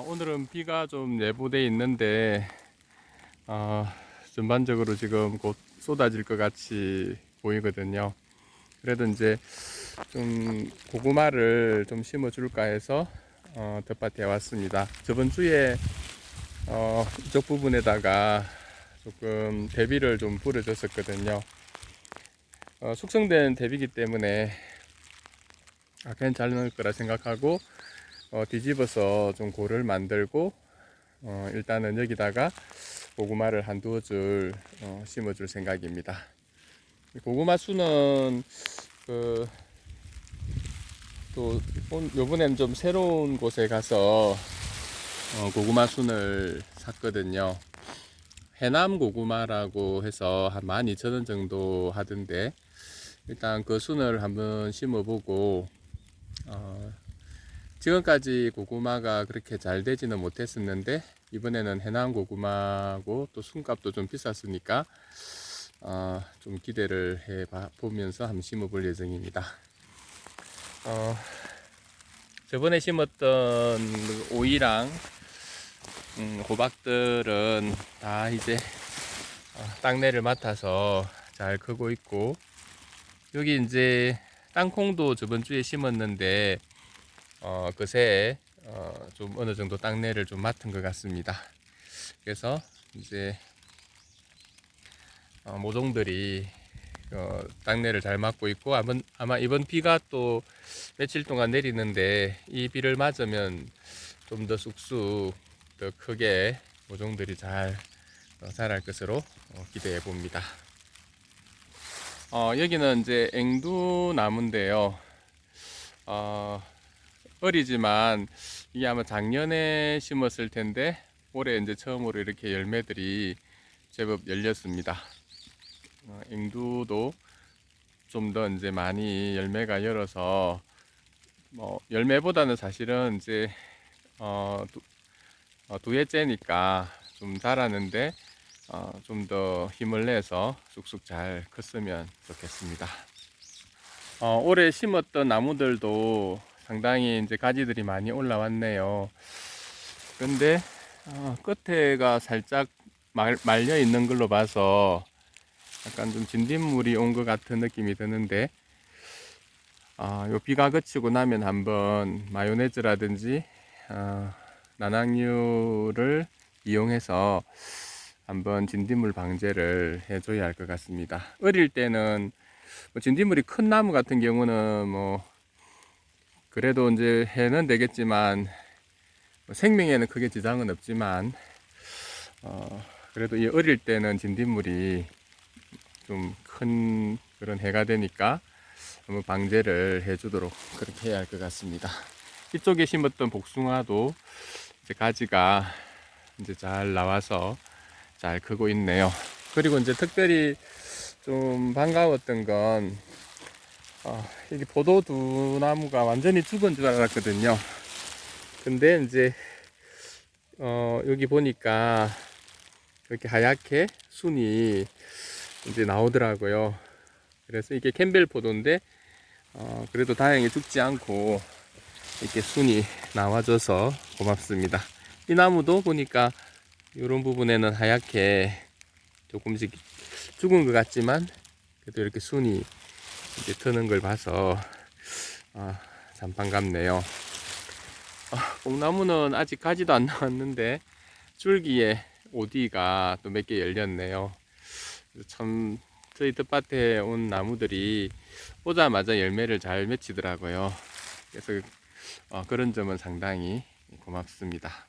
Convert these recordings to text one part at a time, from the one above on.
오늘은 비가 좀 예보돼 있는데, 전반적으로 지금 곧 쏟아질 것 같이 보이거든요. 그래도 이제 좀 고구마를 좀 심어줄까 해서, 텃밭에 왔습니다. 저번 주에, 이쪽 부분에다가 조금 대비를 좀 뿌려줬었거든요. 숙성된 대비기 때문에, 괜찮을 거라 생각하고, 뒤집어서 좀 골을 만들고, 일단은 여기다가 고구마를 한두 줄 심어줄 생각입니다. 고구마 수는 또 요번엔 좀 새로운 곳에 가서 고구마 순을 샀거든요. 해남 고구마라고 해서 한 12,000원 정도 하던데, 일단 그 순을 한번 심어보고, 지금까지 고구마가 그렇게 잘 되지는 못했었는데, 이번에는 해남 고구마고 또 순값도 좀 비쌌으니까 좀 기대를 해 보면서 한번 심어볼 예정입니다. 저번에 심었던 오이랑 호박들은 다 이제 땅내를 맡아서 잘 크고 있고, 여기 이제 땅콩도 저번 주에 심었는데 그새 좀 어느 정도 땅내를 좀 맡은 것 같습니다. 그래서 이제 모종들이 땅내를 잘 맡고 있고, 아마 이번 비가 또 며칠 동안 내리는데 이 비를 맞으면 좀 더 쑥쑥 더 크게 모종들이 잘 자랄 것으로 기대해 봅니다. 여기는 이제 앵두나무인데요. 어리지만 이게 아마 작년에 심었을 텐데 올해 이제 처음으로 이렇게 열매들이 제법 열렸습니다. 앵두도 좀 더 이제 많이 열매가 열어서, 열매보다는 사실은 이제 두 해째니까 좀 자라는데 좀 더 힘을 내서 쑥쑥 잘 컸으면 좋겠습니다. 올해 심었던 나무들도 상당히 이제 가지들이 많이 올라왔네요. 그런데 끝에가 살짝 말려 있는 걸로 봐서 약간 좀 진딧물이 온 것 같은 느낌이 드는데, 요 비가 그치고 나면 한번 마요네즈라든지 난황류를 이용해서 한번 진딧물 방제를 해줘야 할 것 같습니다. 어릴 때는 진딧물이 큰 나무 같은 경우는 그래도 이제 해는 되겠지만, 생명에는 크게 지장은 없지만, 그래도 이 어릴 때는 진딧물이 좀 큰 그런 해가 되니까 한번 방제를 해주도록 그렇게 해야 할 것 같습니다. 이쪽에 심었던 복숭아도 이제 가지가 이제 잘 나와서 잘 크고 있네요. 그리고 이제 특별히 좀 반가웠던 건, 이게 포도두 나무가 완전히 죽은 줄 알았거든요. 근데 이제 여기 보니까 이렇게 하얗게 순이 이제 나오더라고요. 그래서 이게 캠벨 포도인데 그래도 다행히 죽지 않고 이렇게 순이 나와줘서 고맙습니다. 이 나무도 보니까 이런 부분에는 하얗게 조금씩 죽은 것 같지만 그래도 이렇게 순이 이제 트는 걸 봐서 참 반갑네요. 뽕나무는 아직 가지도 안 나왔는데 줄기에 오디가 또 몇 개 열렸네요. 참 저희 텃밭에 온 나무들이 오자마자 열매를 잘 맺히더라고요. 그래서 그런 점은 상당히 고맙습니다.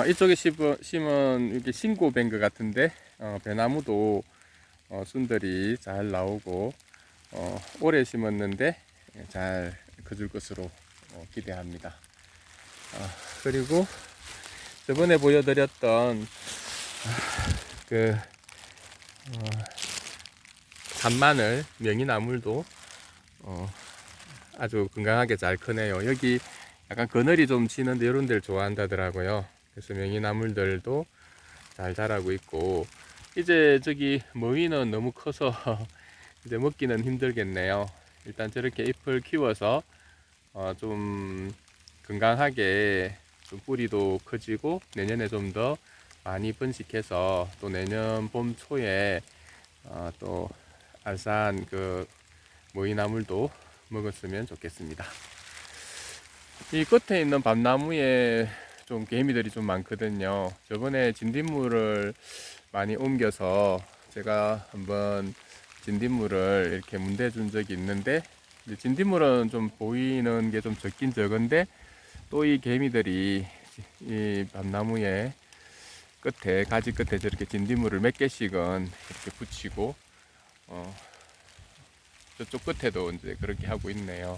이쪽에 심은 이렇게 신고된 것 같은데, 배나무도 순들이 잘 나오고 오래 심었는데 잘 커질 것으로 기대합니다. 그리고 저번에 보여드렸던 그 산마늘 명이나물도 아주 건강하게 잘 크네요. 여기 약간 그늘이 좀 치는데 이런 데를 좋아한다더라고요. 그래서 명이나물들도 잘 자라고 있고, 이제 저기 머위는 너무 커서 이제 먹기는 힘들겠네요. 일단 저렇게 잎을 키워서 좀 건강하게 좀 뿌리도 커지고 내년에 좀 더 많이 번식해서 또 내년 봄 초에 또 알싸한 그 모이나물도 먹었으면 좋겠습니다. 이 끝에 있는 밤나무에 좀 개미들이 좀 많거든요. 저번에 진딧물을 많이 옮겨서 제가 한번 진딧물을 이렇게 문대 준 적이 있는데, 진딧물은 좀 보이는 게 좀 적긴 적은데 또 이 개미들이 이 밤나무에 끝에, 가지 끝에 저렇게 진딧물을 몇 개씩은 이렇게 붙이고 저쪽 끝에도 이제 그렇게 하고 있네요.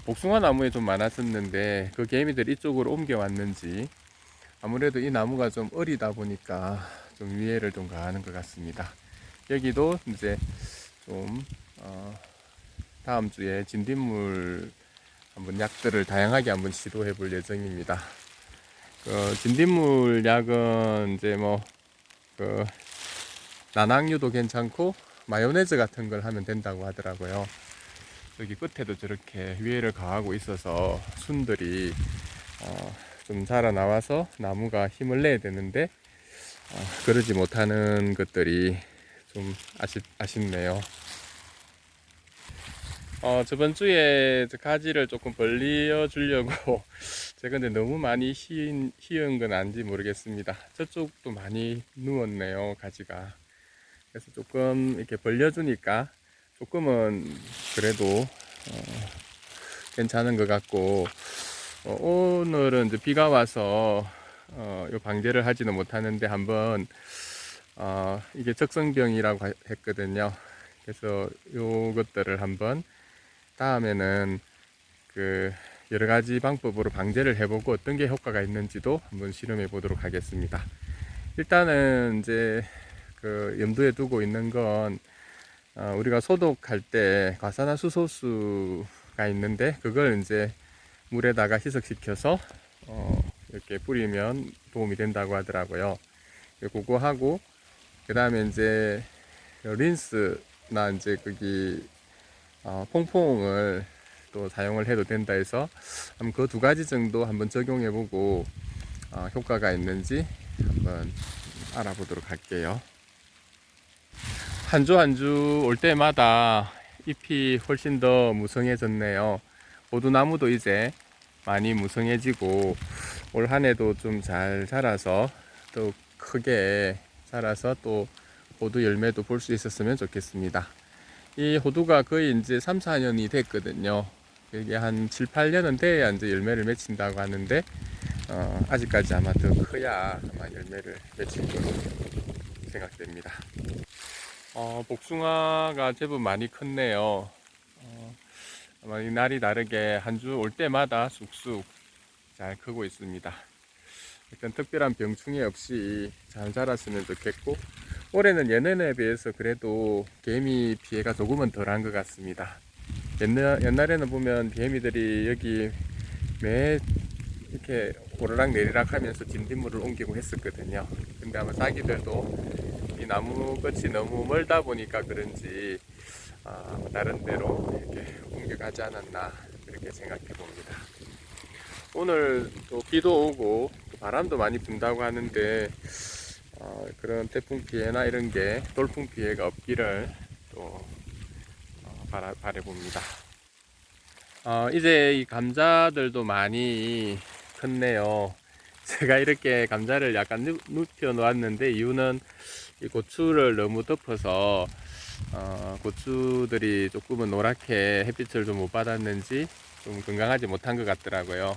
복숭아 나무에 좀 많았었는데 그 개미들이 이쪽으로 옮겨왔는지 아무래도 이 나무가 좀 어리다 보니까 좀 위해를 좀 가하는 것 같습니다. 여기도 이제 좀 다음 주에 진딧물 한번 약들을 다양하게 한번 시도해 볼 예정입니다. 진딧물 약은 이제 난황류도 괜찮고 마요네즈 같은 걸 하면 된다고 하더라고요. 여기 끝에도 저렇게 위해를 가하고 있어서 순들이 좀 자라나와서 나무가 힘을 내야 되는데 그러지 못하는 것들이 좀 아쉽네요. 저번 주에 가지를 조금 벌려 주려고 제가 근데 너무 많이 휘은 건 아닌지 모르겠습니다. 저쪽도 많이 누웠네요, 가지가. 그래서 조금 이렇게 벌려주니까 조금은 그래도 괜찮은 것 같고, 오늘은 이제 비가 와서 요 방제를 하지는 못하는데 한번 이게 적성병이라고 했거든요. 그래서 요것들을 한번 다음에는 그 여러 가지 방법으로 방제를 해보고 어떤 게 효과가 있는지도 한번 실험해 보도록 하겠습니다. 일단은 이제 그 염두에 두고 있는 건 우리가 소독할 때 과산화수소수가 있는데 그걸 이제 물에다가 희석시켜서 이렇게 뿌리면 도움이 된다고 하더라고요. 그거 하고 그 다음에 이제 린스나 이제 거기 퐁퐁을 또 사용을 해도 된다 해서 한번 그 두 가지 정도 한번 적용해 보고 효과가 있는지 한번 알아보도록 할게요. 한 주 한 주 올 때마다 잎이 훨씬 더 무성해졌네요. 호두나무도 이제 많이 무성해지고 올 한해도 좀 잘 자라서 또 크게 자라서 또 호두 열매도 볼 수 있었으면 좋겠습니다. 이 호두가 거의 이제 3, 4년이 됐거든요. 이게 한 7, 8년은 돼야 이제 열매를 맺힌다고 하는데 아직까지 아마 더 커야 아마 열매를 맺힐 것으로 생각됩니다. 복숭아가 제법 많이 컸네요. 아마 이 날이 다르게 한 주 올 때마다 쑥쑥 잘 크고 있습니다. 일단 특별한 병충해 없이 잘 자랐으면 좋겠고, 올해는 예년에 비해서 그래도 개미 피해가 조금은 덜한 것 같습니다. 옛날에는 보면 개미들이 여기 매 이렇게 오르락 내리락 하면서 진딧물을 옮기고 했었거든요. 근데 아마 자기들도 이 나무 끝이 너무 멀다 보니까 그런지 다른 데로 이렇게 옮겨가지 않았나 그렇게 생각해 봅니다. 오늘 또 비도 오고 바람도 많이 분다고 하는데 그런 태풍 피해나 이런 게 돌풍 피해가 없기를 또 바라봅니다. 이제 이 감자들도 많이 컸네요. 제가 이렇게 감자를 약간 눕혀 놓았는데 이유는 이 고추를 너무 덮어서 고추들이 조금은 노랗게 햇빛을 좀 못 받았는지 좀 건강하지 못한 것 같더라고요.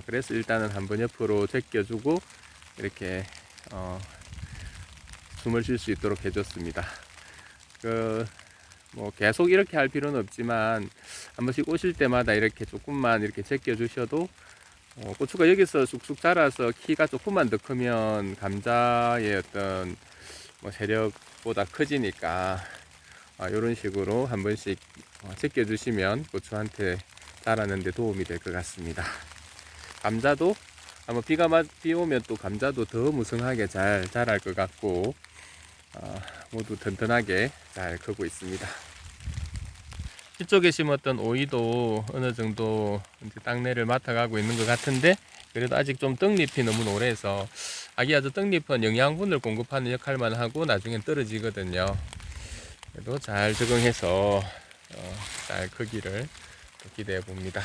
그래서 일단은 한번 옆으로 제껴주고 이렇게 숨을 쉴 수 있도록 해줬습니다. 뭐 계속 이렇게 할 필요는 없지만 한 번씩 오실 때마다 이렇게 조금만 이렇게 제껴 주셔도 고추가 여기서 쑥쑥 자라서 키가 조금만 더 크면 감자의 어떤 뭐 세력보다 커지니까 이런 식으로 한 번씩 제껴 주시면 고추한테 자라는 데 도움이 될 것 같습니다. 감자도 아마 비 오면 또 감자도 더 무성하게 잘 자랄 것 같고 모두 튼튼하게 잘 크고 있습니다. 이쪽에 심었던 오이도 어느 정도 이제 땅내를 맡아가고 있는 것 같은데, 그래도 아직 좀 떡잎이 너무 노래서 아기야저 떡잎은 영양분을 공급하는 역할만 하고 나중엔 떨어지거든요. 그래도 잘 적응해서 잘 크기를 또 기대해 봅니다.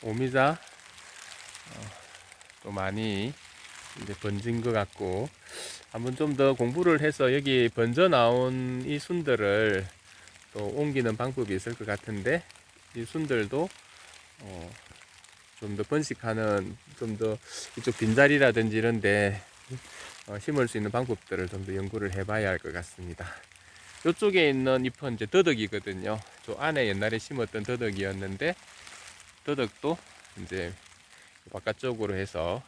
오미자 또 많이 이제 번진 것 같고, 한번 좀 더 공부를 해서 여기 번져 나온 이 순들을 또 옮기는 방법이 있을 것 같은데, 이 순들도 좀 더 번식하는, 좀 더 이쪽 빈자리라든지 이런데 심을 수 있는 방법들을 좀 더 연구를 해봐야 할 것 같습니다. 이쪽에 있는 잎은 이제 더덕이거든요. 저 안에 옛날에 심었던 더덕이었는데, 더덕도 이제 바깥쪽으로 해서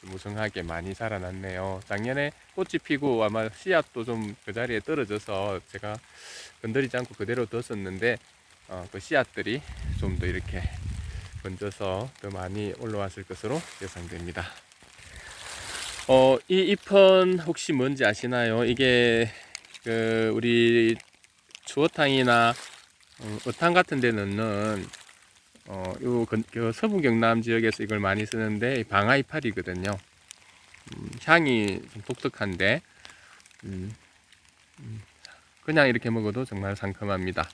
무성하게 많이 자라났네요. 작년에 꽃이 피고 아마 씨앗도 좀 그 자리에 떨어져서 제가 건드리지 않고 그대로 뒀었는데, 그 씨앗들이 좀 더 이렇게 번져서 더 많이 올라왔을 것으로 예상됩니다. 이 잎은 혹시 뭔지 아시나요? 이게 우리 추어탕이나 어탕 같은 데 넣는 서부 경남 지역에서 이걸 많이 쓰는데 방아이파리거든요. 향이 좀 독특한데 그냥 이렇게 먹어도 정말 상큼합니다.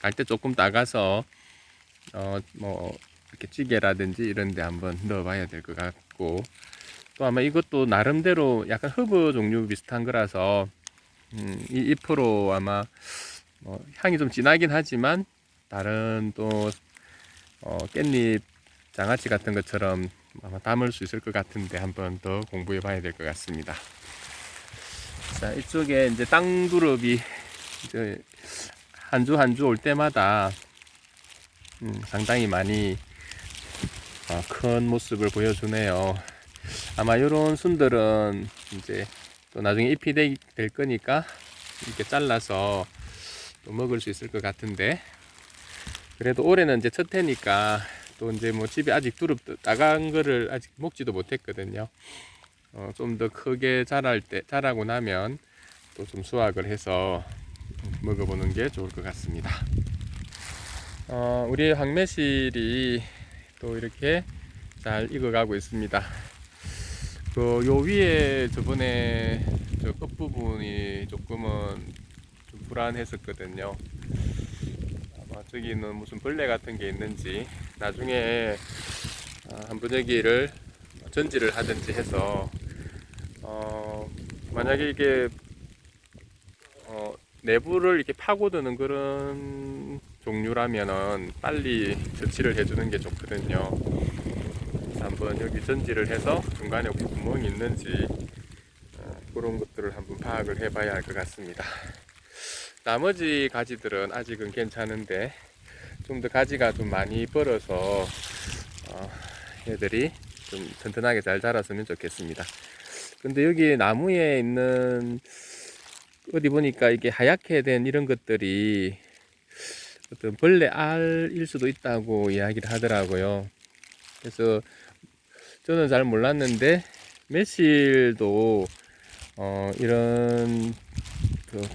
갈 때 조금 따가서 뭐 이렇게 찌개라든지 이런 데 한번 넣어봐야 될 것 같고, 또 아마 이것도 나름대로 약간 허브 종류 비슷한 거라서 이 잎으로 아마 향이 좀 진하긴 하지만 다른 또 깻잎 장아찌 같은 것처럼 아마 담을 수 있을 것 같은데 한번 더 공부해 봐야 될 것 같습니다. 자, 이쪽에 이제 땅두릅이 이제 한 주 한 주 올 때마다 상당히 많이 큰 모습을 보여주네요. 아마 이런 순들은 이제 또 나중에 잎이 될 거니까 이렇게 잘라서 또 먹을 수 있을 것 같은데, 그래도 올해는 이제 첫 해니까 또 이제 뭐 집에 아직 두릅 따간 거를 아직 먹지도 못했거든요. 좀 더 크게 자라고 나면 또 좀 수확을 해서 먹어보는 게 좋을 것 같습니다. 우리 황매실이 또 이렇게 잘 익어가고 있습니다. 요 위에 저번에 저 끝부분이 조금은 좀 불안했었거든요. 아마 저기는 무슨 벌레 같은 게 있는지 나중에 한번 여기를 전지를 하든지 해서 만약에 이게 내부를 이렇게 파고드는 그런 종류라면은 빨리 조치를 해주는 게 좋거든요. 그래서 한번 여기 전지를 해서 중간에 혹시 구멍이 있는지 그런 것들을 한번 파악을 해봐야 할 것 같습니다. 나머지 가지들은 아직은 괜찮은데 좀 더 가지가 좀 많이 벌어서 얘들이 좀 튼튼하게 잘 자랐으면 좋겠습니다. 근데 여기 나무에 있는 어디 보니까 이게 하얗게 된 이런 것들이 어떤 벌레 알일 수도 있다고 이야기를 하더라고요. 그래서 저는 잘 몰랐는데 매실도 이런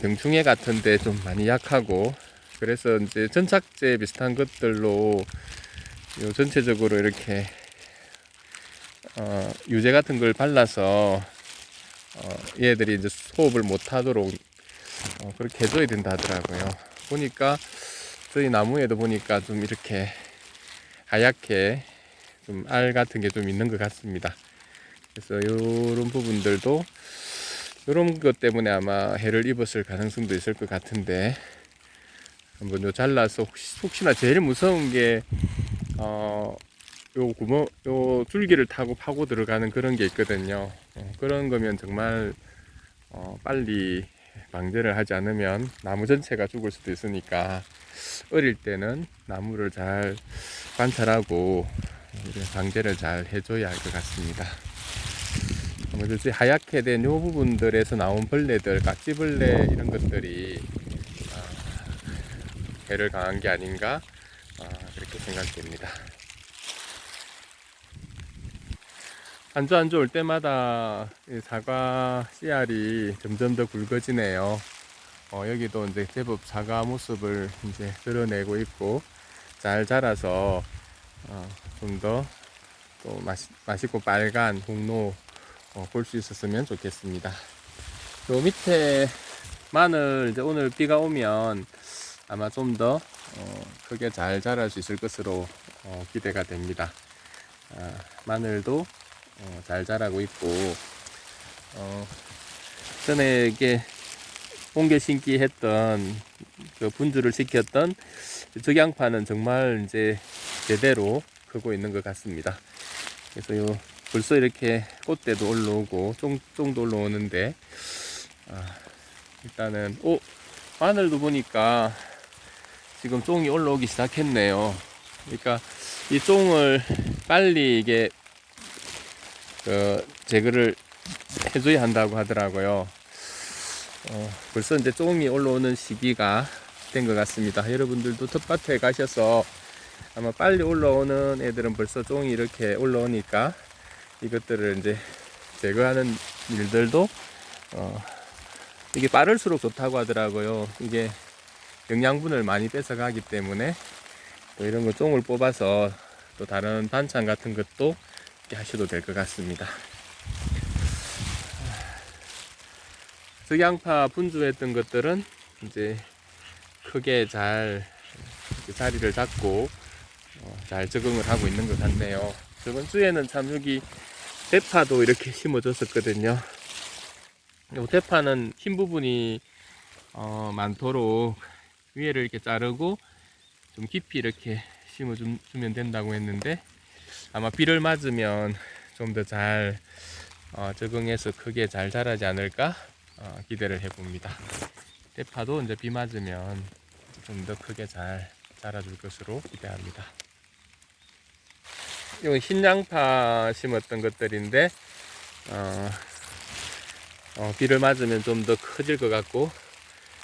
병충해 같은데 좀 많이 약하고, 그래서 이제 전착제 비슷한 것들로 전체적으로 이렇게 유제 같은 걸 발라서 얘들이 이제 호흡을 못하도록 그렇게 해줘야 된다 하더라고요. 보니까 저희 나무에도 보니까 좀 이렇게 하얗게 좀 알 같은 게 좀 있는 것 같습니다. 그래서 이런 부분들도 이런 것 때문에 아마 해를 입었을 가능성도 있을 것 같은데, 한번 요 잘라서 혹시나 제일 무서운 게 요 구멍, 요 줄기를 타고 파고 들어가는 그런 게 있거든요. 그런 거면 정말 빨리 방제를 하지 않으면 나무 전체가 죽을 수도 있으니까 어릴 때는 나무를 잘 관찰하고 방제를 잘 해줘야 할 것 같습니다. 아무래도 하얗게 된 요 부분들에서 나온 벌레들, 깍지벌레 이런 것들이 해를 강한 게 아닌가 그렇게 생각됩니다. 한 주 올 때마다 사과 씨알이 점점 더 굵어지네요. 여기도 이제 제법 사과 모습을 이제 드러내고 있고 잘 자라서 좀 더 또 맛있고 빨간 홍로 볼 수 있었으면 좋겠습니다. 요 밑에 마늘 이제 오늘 비가 오면 아마 좀 더 크게 잘 자랄 수 있을 것으로 기대가 됩니다. 마늘도 잘 자라고 있고 전에 이게 옮겨 심기 했던 그 분주를 시켰던 적양파는 정말 이제 제대로 크고 있는 것 같습니다. 그래서 요 벌써 이렇게 꽃대도 올라오고 쫑도 올라오는데 일단은 마늘도 보니까 지금 쫑이 올라오기 시작했네요. 그러니까 이 쫑을 빨리 이게 제거를 해줘야 한다고 하더라고요. 벌써 이제 쫑이 올라오는 시기가 된 것 같습니다. 여러분들도 텃밭에 가셔서 아마 빨리 올라오는 애들은 벌써 쫑이 이렇게 올라오니까 이것들을 이제 제거하는 일들도 이게 빠를수록 좋다고 하더라고요. 이게 영양분을 많이 뺏어가기 때문에 또 이런 거 쫑을 뽑아서 또 다른 반찬 같은 것도 이렇게 하셔도 될 것 같습니다. 적양파 분주했던 것들은 이제 크게 잘 자리를 잡고 잘 적응을 하고 있는 것 같네요. 저번 주에는 참 여기 대파도 이렇게 심어줬었거든요. 이 대파는 흰 부분이 많도록 위에를 이렇게 자르고 좀 깊이 이렇게 심어주면 된다고 했는데 아마 비를 맞으면 좀 더 잘 적응해서 크게 잘 자라지 않을까 기대를 해봅니다. 대파도 이제 비 맞으면 좀 더 크게 잘 자라줄 것으로 기대합니다. 이건 흰 양파 심었던 것들인데 비를 맞으면 좀 더 커질 것 같고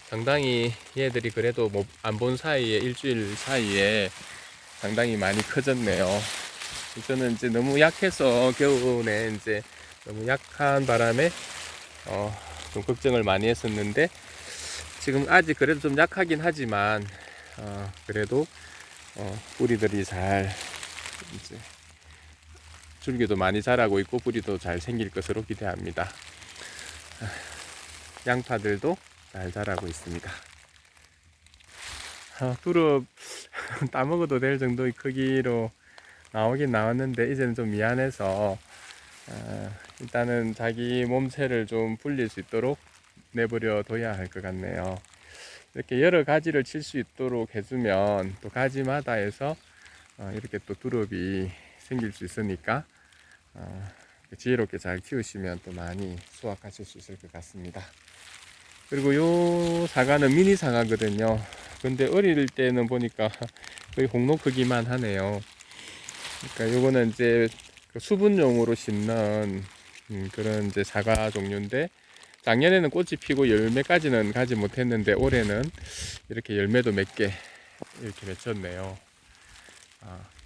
상당히 얘들이 그래도 뭐 안 본 사이에 일주일 사이에 상당히 많이 커졌네요. 저는 이제 너무 약해서 겨울에 이제 너무 약한 바람에 좀 걱정을 많이 했었는데 지금 아직 그래도 좀 약하긴 하지만 그래도 뿌리들이 잘 이제 줄기도 많이 자라고 있고 뿌리도 잘 생길 것으로 기대합니다. 양파들도 잘 자라고 있습니다. 두릅 따먹어도 될 정도의 크기로 나오긴 나왔는데 이제는 좀 미안해서 일단은 자기 몸체를 좀 불릴 수 있도록 내버려 둬야 할 것 같네요. 이렇게 여러 가지를 칠 수 있도록 해주면 또 가지마다 해서 이렇게 또 두릅이 생길 수 있으니까 지혜롭게 잘 키우시면 또 많이 수확하실 수 있을 것 같습니다. 그리고 요 사과는 미니 사과거든요. 근데 어릴 때는 보니까 거의 홍로 크기만 하네요. 그러니까 요거는 이제 수분용으로 심는 그런 이제 사과 종류인데 작년에는 꽃이 피고 열매까지는 가지 못했는데 올해는 이렇게 열매도 몇 개 이렇게 맺혔네요.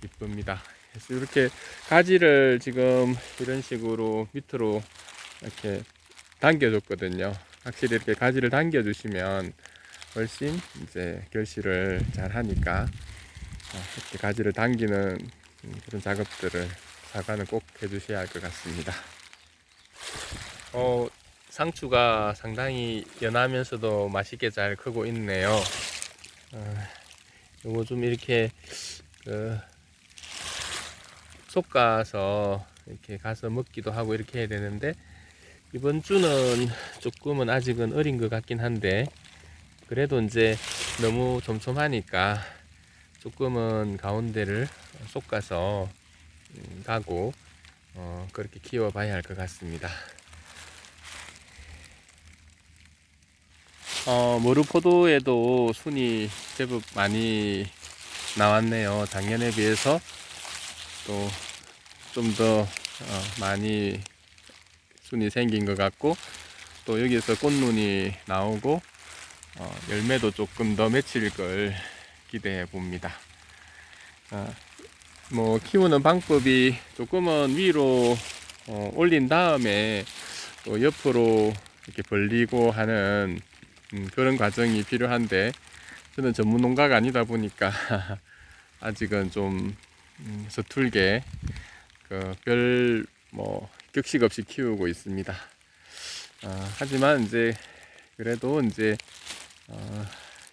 이쁩니다. 그래서 이렇게 가지를 지금 이런 식으로 밑으로 이렇게 당겨줬거든요. 확실히 이렇게 가지를 당겨주시면 훨씬 이제 결실을 잘 하니까 이렇게 가지를 당기는 그런 작업들을 사과는 꼭 해주셔야 할 것 같습니다. 상추가 상당히 연하면서도 맛있게 잘 크고 있네요. 요거 좀 이렇게 솎아서 이렇게 가서 먹기도 하고 이렇게 해야 되는데 이번 주는 조금은 아직은 어린 것 같긴 한데 그래도 이제 너무 촘촘하니까 조금은 가운데를 솎아서 가고 그렇게 키워 봐야 할 것 같습니다. 머루포도에도 순이 제법 많이 나왔네요. 작년에 비해서 또 좀 더 많이 순이 생긴 것 같고 또 여기서 꽃눈이 나오고 열매도 조금 더 맺힐 걸 기대해 봅니다. 뭐 키우는 방법이 조금은 위로 올린 다음에 또 옆으로 이렇게 벌리고 하는 그런 과정이 필요한데 저는 전문 농가가 아니다 보니까 아직은 좀 서툴게 별 뭐 격식 없이 키우고 있습니다. 하지만 이제 그래도 이제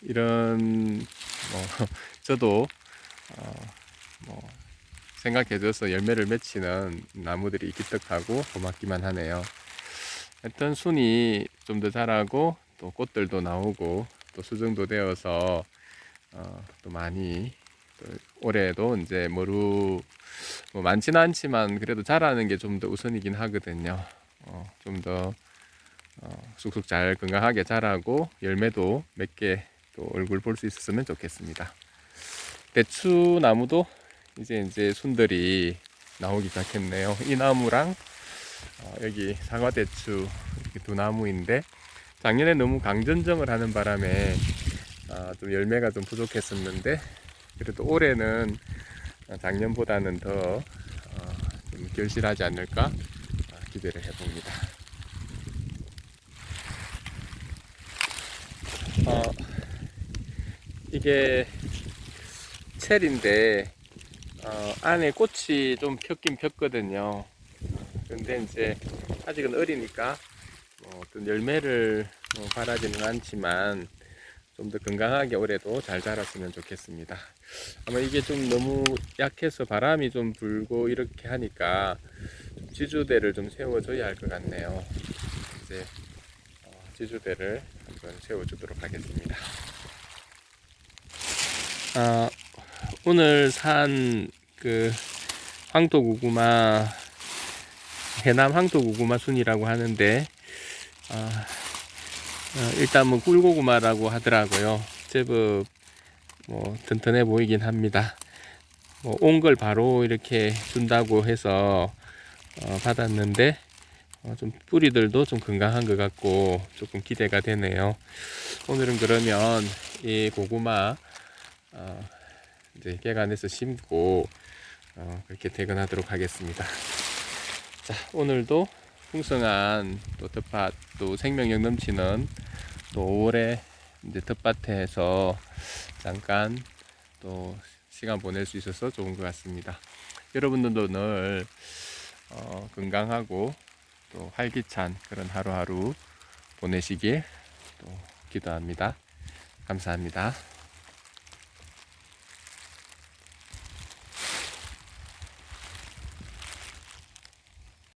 이런 뭐 저도 뭐 생각해줘서 열매를 맺히는 나무들이 기특하고 고맙기만 하네요. 하여튼 순이 좀 더 자라고 또 꽃들도 나오고 또 수정도 되어서 또 많이 또 올해도 이제 뭐 많지는 않지만 그래도 자라는 게 좀 더 우선이긴 하거든요. 좀 더 쑥쑥 잘 건강하게 자라고 열매도 몇 개 또 얼굴 볼 수 있었으면 좋겠습니다. 대추 나무도 이제 순들이 나오기 시작했네요. 이 나무랑 여기 사과대추 이렇게 두 나무인데 작년에 너무 강전정을 하는 바람에 좀 열매가 좀 부족했었는데 그래도 올해는 작년보다는 더 좀 결실하지 않을까 기대를 해봅니다. 이게 첼인데 안에 꽃이 좀 폈긴 폈거든요. 근데 이제 아직은 어리니까 어떤 열매를 바라지는 않지만 좀 더 건강하게 올해도 잘 자랐으면 좋겠습니다. 아마 이게 좀 너무 약해서 바람이 좀 불고 이렇게 하니까 지주대를 좀 세워줘야 할 것 같네요. 이제 지주대를 한번 세워주도록 하겠습니다. 오늘 산 황토고구마, 해남 황토고구마 순이라고 하는데 일단 뭐 꿀고구마라고 하더라고요. 제법 뭐 튼튼해 보이긴 합니다. 뭐 온 걸 바로 이렇게 준다고 해서 받았는데 좀 뿌리들도 좀 건강한 것 같고 조금 기대가 되네요. 오늘은 그러면 이 고구마 이제 깨간해서 심고 그렇게 퇴근하도록 하겠습니다. 자, 오늘도 풍성한 또 텃밭, 또 생명력 넘치는 또 5월에 이제 텃밭에서 잠깐 또 시간 보낼 수 있어서 좋은 것 같습니다. 여러분들도 늘 건강하고 또 활기찬 그런 하루하루 보내시길 또 기도합니다. 감사합니다.